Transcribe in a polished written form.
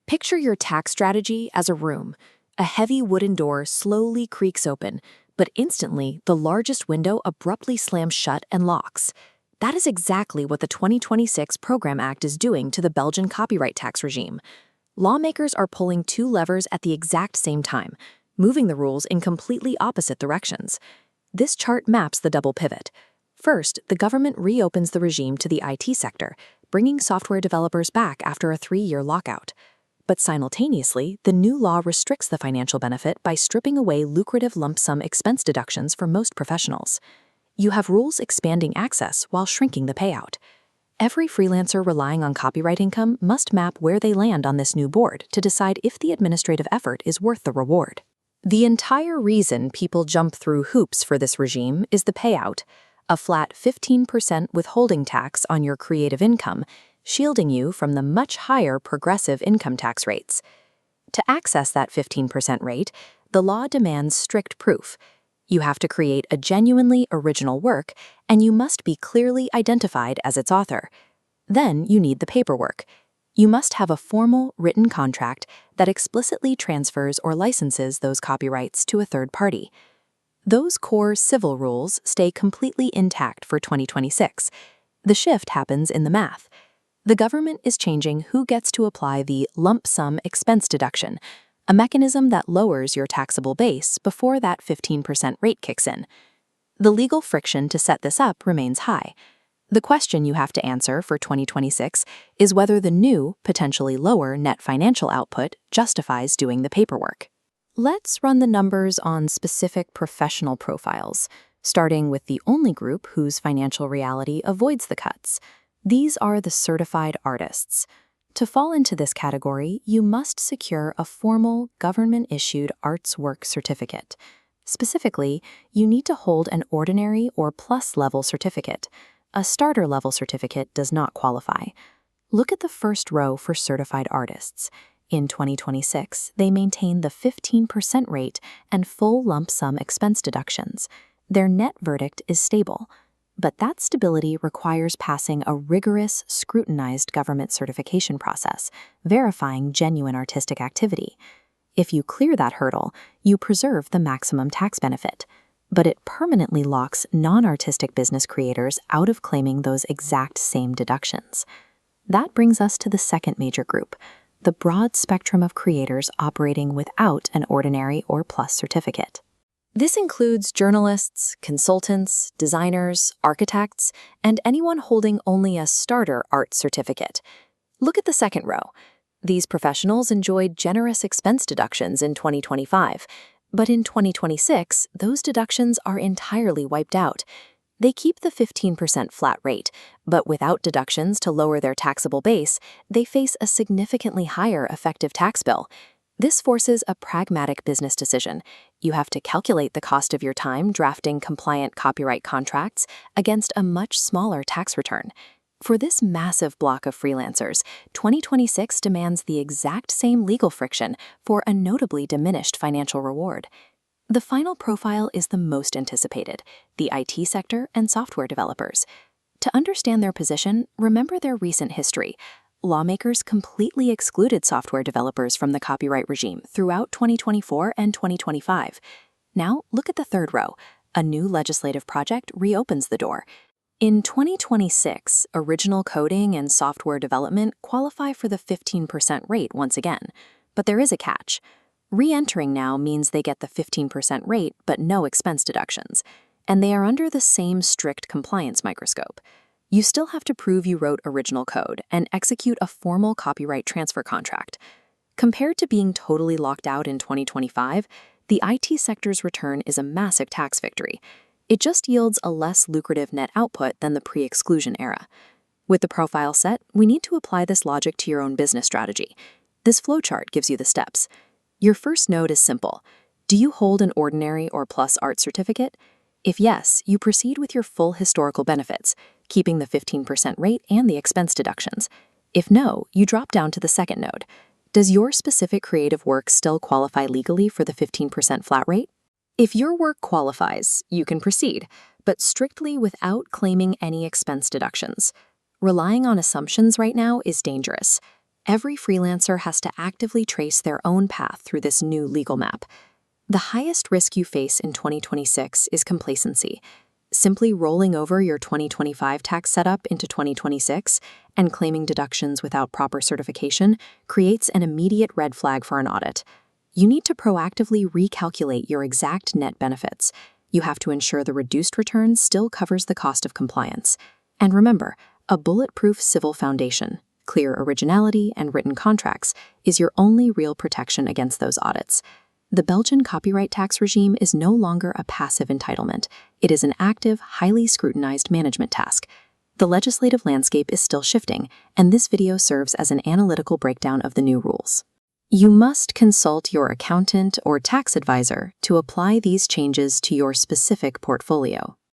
Picture your tax strategy as a room. A heavy wooden door slowly creaks open, but instantly the largest window abruptly slams shut and locks. That is exactly what the 2026 Program Act is doing to the Belgian copyright tax regime. Lawmakers are pulling two levers at the exact same time, moving the rules in completely opposite directions. This chart maps the double pivot. First, the government reopens the regime to the IT sector, bringing software developers back after a 3-year lockout. But simultaneously, the new law restricts the financial benefit by stripping away lucrative lump sum expense deductions for most professionals. You have rules expanding access while shrinking the payout. Every freelancer relying on copyright income must map where they land on this new board to decide if the administrative effort is worth the reward. The entire reason people jump through hoops for this regime is the payout, a flat 15% withholding tax on your creative income, shielding you from the much higher progressive income tax rates. To access that 15% rate, the law demands strict proof. You have to create a genuinely original work, and you must be clearly identified as its author. Then you need the paperwork. You must have a formal, written contract that explicitly transfers or licenses those copyrights to a third party. Those core civil rules stay completely intact for 2026. The shift happens in the math. The government is changing who gets to apply the lump sum expense deduction, a mechanism that lowers your taxable base before that 15% rate kicks in. The legal friction to set this up remains high. The question you have to answer for 2026 is whether the new, potentially lower net financial output justifies doing the paperwork. Let's run the numbers on specific professional profiles, starting with the only group whose financial reality avoids the cuts. These are the certified artists. To fall into this category, you must secure a formal, government-issued arts work certificate. Specifically, you need to hold an ordinary or plus-level certificate. A starter-level certificate does not qualify. Look at the first row for certified artists. In 2026, they maintain the 15% rate and full lump sum expense deductions. Their net verdict is stable. But that stability requires passing a rigorous, scrutinized government certification process, verifying genuine artistic activity. If you clear that hurdle, you preserve the maximum tax benefit. But it permanently locks non-artistic business creators out of claiming those exact same deductions. That brings us to the second major group, the broad spectrum of creators operating without an ordinary or plus certificate. This includes journalists, consultants, designers, architects, and anyone holding only a starter art certificate. Look at the second row. These professionals enjoyed generous expense deductions in 2025, but in 2026, those deductions are entirely wiped out. They keep the 15% flat rate, but without deductions to lower their taxable base, they face a significantly higher effective tax bill. This forces a pragmatic business decision. You have to calculate the cost of your time drafting compliant copyright contracts against a much smaller tax return. For this massive block of freelancers, 2026 demands the exact same legal friction for a notably diminished financial reward. The final profile is the most anticipated, the IT sector and software developers. To understand their position, remember their recent history. Lawmakers completely excluded software developers from the copyright regime throughout 2024 and 2025. Now, look at the third row. A new legislative project reopens the door. In 2026, original coding and software development qualify for the 15% rate once again. But there is a catch. Re-entering now means they get the 15% rate but no expense deductions, and they are under the same strict compliance microscope. You still have to prove you wrote original code and execute a formal copyright transfer contract. Compared to being totally locked out in 2025, the IT sector's return is a massive tax victory. It just yields a less lucrative net output than the pre-exclusion era. With the profile set, we need to apply this logic to your own business strategy. This flowchart gives you the steps. Your first node is simple. Do you hold an ordinary or plus art certificate? If yes, you proceed with your full historical benefits, keeping the 15% rate and the expense deductions. If no, you drop down to the second node. Does your specific creative work still qualify legally for the 15% flat rate? If your work qualifies, you can proceed, but strictly without claiming any expense deductions. Relying on assumptions right now is dangerous. Every freelancer has to actively trace their own path through this new legal map. The highest risk you face in 2026 is complacency. Simply rolling over your 2025 tax setup into 2026 and claiming deductions without proper certification creates an immediate red flag for an audit. You need to proactively recalculate your exact net benefits. You have to ensure the reduced return still covers the cost of compliance. And remember, a bulletproof civil foundation, clear originality, and written contracts is your only real protection against those audits. The Belgian copyright tax regime is no longer a passive entitlement. It is an active, highly scrutinized management task. The legislative landscape is still shifting, and this video serves as an analytical breakdown of the new rules. You must consult your accountant or tax advisor to apply these changes to your specific portfolio.